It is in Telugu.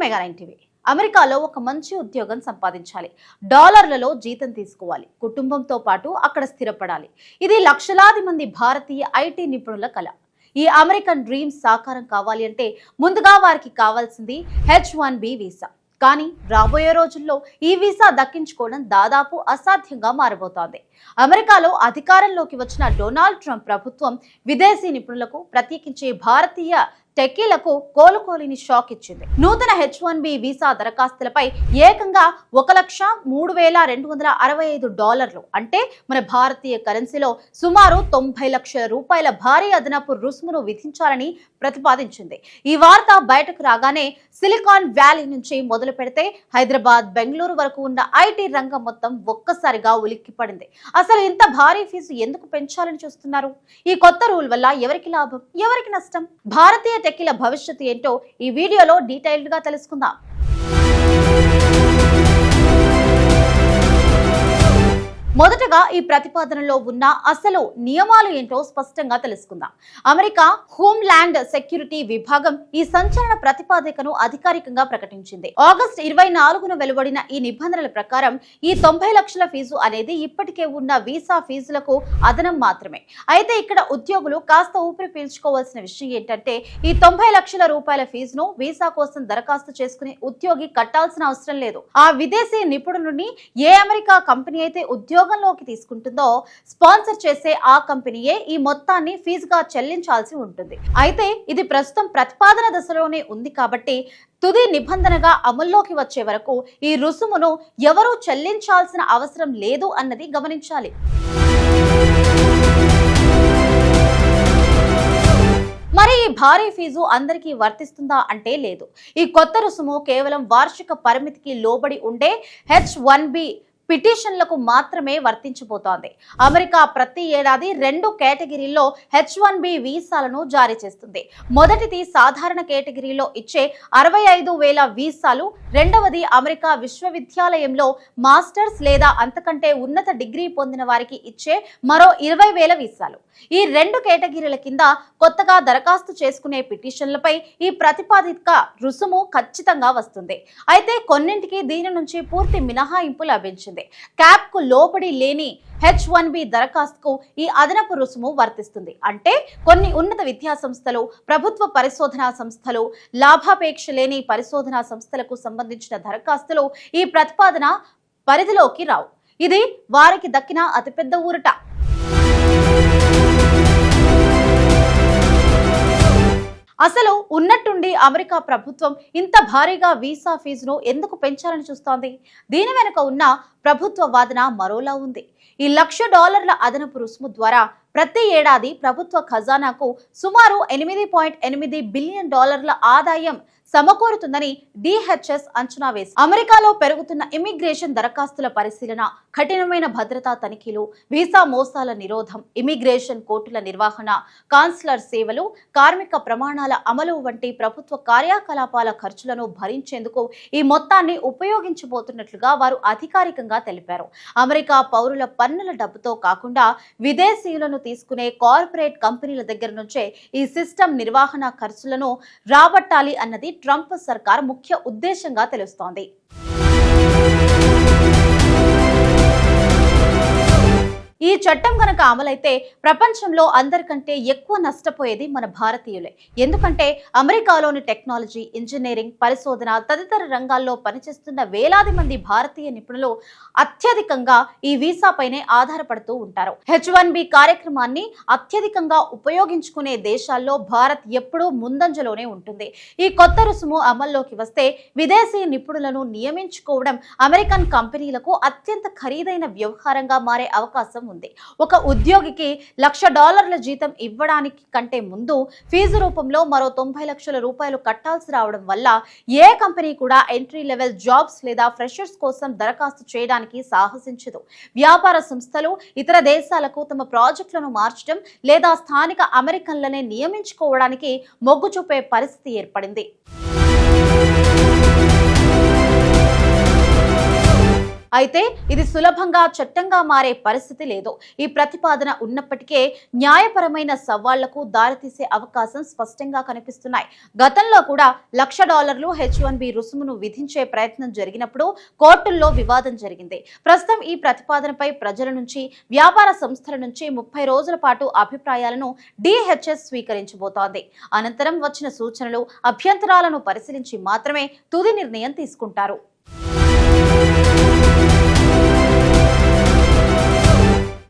Mega 9 TV. అమెరికాలో ఒక మంచి ఉద్యోగం సంపాదించాలి, డాలర్లలో జీతం తీసుకోవాలి, కుటుంబంతో పాటు అక్కడ స్థిరపడాలి. ఇది లక్షలాది మంది భారతీయ ఐటీ నిపుణుల కల. ఈ అమెరికన్ డ్రీమ్స్ సాకారం కావాలి అంటే ముందుగా వారికి కావాల్సింది H1B వీసా. కానీ రాబోయే రోజుల్లో ఈ వీసా దక్కించుకోవడం దాదాపు అసాధ్యంగా మారబోతోంది. అమెరికాలో అధికారంలోకి వచ్చిన డొనాల్డ్ ట్రంప్ ప్రభుత్వం విదేశీ నిపుణులకు, ప్రత్యేకించి భారతీయ టెక్కీలకు కోలుకోలేని షాక్ ఇచ్చింది. నూతన H1B వీసా దరఖాస్తులపై ఏకంగా 1,02,265 అంటే మన భారతీయ కరెన్సీలో సుమారు 90 లక్షల రూపాయల భారీ అదనపు రుసుమును విధించాలని ప్రతిపాదించింది. ఈ వార్త బయటకు రాగానే సిలికాన్ వ్యాలీ నుంచి మొదలు పెడితే హైదరాబాద్, బెంగళూరు వరకు ఉన్న ఐటీ రంగం మొత్తం ఒక్కసారిగా ఉలిక్కిపడింది. అసలు ఇంత భారీ ఫీజు ఎందుకు పెంచాలని చూస్తున్నారు? ఈ కొత్త రూల్ వల్ల ఎవరికి లాభం, ఎవరికి నష్టం? భారతీయ టెక్కీల భవిష్యత్తు ఏంటో ఈ వీడియోలో డీటెయిల్డ్ గా తెలుసుకుందాం. మొదటగా ఈ ప్రతిపాదనలో ఉన్న అసలు నియమాలు ఏంటో స్పష్టంగా తెలుసుకుందాం. అమెరికా హోమ్ ల్యాండ్ సెక్యూరిటీ విభాగం ఈ సంచలన ప్రతిపాదికను అధికారికంగా ప్రకటించింది. ఆగస్టు 24న వెలువడిన ఈ నిబంధనల ప్రకారం ఈ 90 లక్షల ఫీజు అనేది ఇప్పటికే ఉన్న వీసా ఫీజులకు అదనం మాత్రమే. అయితే ఇక్కడ ఉద్యోగులు కాస్త ఊపిరి పీల్చుకోవాల్సిన విషయం ఏంటంటే ఈ 90 లక్షల రూపాయల ఫీజును వీసా కోసం దరఖాస్తు చేసుకునే ఉద్యోగి కట్టాల్సిన అవసరం లేదు. ఆ విదేశీ నిపుణుడిని ఏ అమెరికా కంపెనీ అయితే ఉద్యోగంలోకి తీసుకుంటుందో స్పాన్సర్ చేసే ఆ కంపెనీయే ఈ మొత్తాన్ని ఫీజుగా చెల్లించాల్సి ఉంటుంది. అయితే ఇది ప్రస్తుతం ప్రతిపాదన దశలోనే ఉంది కాబట్టి తుది నిబంధనగా అమల్లోకి వచ్చే వరకు ఈ రుసుమును ఎవరూ చెల్లించాల్సిన అవసరం లేదు అన్నది గమనించాలి. మరి ఈ భారీ ఫీజు అందరికీ వర్తిస్తుందా అంటే లేదు. ఈ కొత్త రుసుము కేవలం వార్షిక పరిమితికి లోబడి ఉండే H1B పిటిషన్లకు మాత్రమే వర్తించబోతోంది. అమెరికా ప్రతి ఏడాది 2 కేటగిరీల్లో H1B వీసాలను జారీ చేస్తుంది. మొదటిది సాధారణ కేటగిరీలో ఇచ్చే 65,000 వీసాలు, రెండవది అమెరికా విశ్వవిద్యాలయంలో మాస్టర్స్ లేదా అంతకంటే ఉన్నత డిగ్రీ పొందిన వారికి ఇచ్చే మరో 20,000 వీసాలు. ఈ 2 కేటగిరీల కింద కొత్తగా దరఖాస్తు చేసుకునే పిటిషన్లపై ఈ ప్రతిపాదిత రుసుము ఖచ్చితంగా వస్తుంది. అయితే కొన్నింటికి దీని నుంచి పూర్తి మినహాయింపు లభించింది. క్యాప్ కు లోబడి లేని H1B దరఖాస్తుకు ఈ అదనపు రుసుము వర్తిస్తుంది. అంటే కొన్ని ఉన్నత విద్యా సంస్థలు, ప్రభుత్వ పరిశోధనా సంస్థలు, లాభాపేక్ష లేని పరిశోధనా సంస్థలకు సంబంధించిన దరఖాస్తులు ఈ ప్రతిపాదన పరిధిలోకి రావు. ఇది వారికి దక్కిన అతిపెద్ద ఊరట. అసలు ఉన్నట్టుండి అమెరికా ప్రభుత్వం ఇంత భారీగా వీసా ఫీజును ఎందుకు పెంచాలని చూస్తోంది? దీని వెనుక ఉన్న ప్రభుత్వ వాదన మరోలా ఉంది. ఈ $1,00,000 అదనపు రుసుము ద్వారా ప్రతి ఏడాది ప్రభుత్వ ఖజానాకు సుమారు $8.8 బిలియన్ ఆదాయం సమకూరుతుందని DHS అంచనా వేసి అమెరికాలో పెరుగుతున్న ఇమిగ్రేషన్ దరఖాస్తుల పరిశీలన, కఠినమైన భద్రతా తనిఖీలు, వీసా మోసాల నిరోధం, ఇమిగ్రేషన్ కోర్టుల నిర్వహణ, కాన్సులర్ సేవలు, కార్మిక ప్రమాణాల అమలు వంటి ప్రభుత్వ కార్యకలాపాల ఖర్చులను భరించేందుకు ఈ మొత్తాన్ని ఉపయోగించబోతున్నట్లుగా వారు అధికారికంగా తెలిపారు. అమెరికా పౌరుల పన్నుల డబ్బుతో కాకుండా విదేశీయులను తీసుకునే కార్పొరేట్ కంపెనీల దగ్గర నుంచే ఈ సిస్టమ్ నిర్వహణ ఖర్చులను రాబట్టాలి అన్నది ట్రంప్ సర్కార్ ముఖ్య ఉద్దేశంగా తెలుస్తోంది. ఈ చట్టం కనుక అమలైతే ప్రపంచంలో అందరికంటే ఎక్కువ నష్టపోయేది మన భారతీయులే. ఎందుకంటే అమెరికాలోని టెక్నాలజీ, ఇంజనీరింగ్, పరిశోధన తదితర రంగాల్లో పనిచేస్తున్న వేలాది మంది భారతీయ నిపుణులు అత్యధికంగా ఈ వీసాపైనే ఆధారపడుతూ ఉంటారు. H1B కార్యక్రమాన్ని అత్యధికంగా ఉపయోగించుకునే దేశాల్లో భారత్ ఎప్పుడూ ముందంజలోనే ఉంటుంది. ఈ కొత్త రుసుము అమల్లోకి వస్తే విదేశీ నిపుణులను నియమించుకోవడం అమెరికన్ కంపెనీలకు అత్యంత ఖరీదైన వ్యవహారంగా మారే అవకాశం ఉంది. ఒక ఉద్యోగికి $1,00,000 జీతం ఇవ్వడానికి కంటే ముందు ఫీజు రూపంలో మరో 90 లక్షల రూపాయలు కట్టాల్సి రావడం వల్ల ఏ కంపెనీ కూడా ఎంట్రీ లెవెల్ జాబ్స్ లేదా ఫ్రెషర్స్ కోసం దరఖాస్తు చేయడానికి సాహసించదు. వ్యాపార సంస్థలు ఇతర దేశాలకు తమ ప్రాజెక్టులను మార్చడం లేదా స్థానిక అమెరికన్లనే నియమించుకోవడానికి మొగ్గు చూపే పరిస్థితి ఏర్పడింది. అయితే ఇది సులభంగా చట్టంగా మారే పరిస్థితి లేదు. ఈ ప్రతిపాదన ఉన్నప్పటికీ న్యాయపరమైన సవాళ్లకు దారితీసే అవకాశం స్పష్టంగా కనిపిస్తున్నాయి. గతంలో కూడా $1,00,000 H1B రుసుమును విధించే ప్రయత్నం జరిగినప్పుడు కోర్టుల్లో వివాదం జరిగింది. ప్రస్తుతం ఈ ప్రతిపాదనపై ప్రజల నుంచి, వ్యాపార సంస్థల నుంచి 30 రోజుల పాటు అభిప్రాయాలను DHS స్వీకరించబోతోంది. అనంతరం వచ్చిన సూచనలు, అభ్యంతరాలను పరిశీలించి మాత్రమే తుది నిర్ణయం తీసుకుంటారు.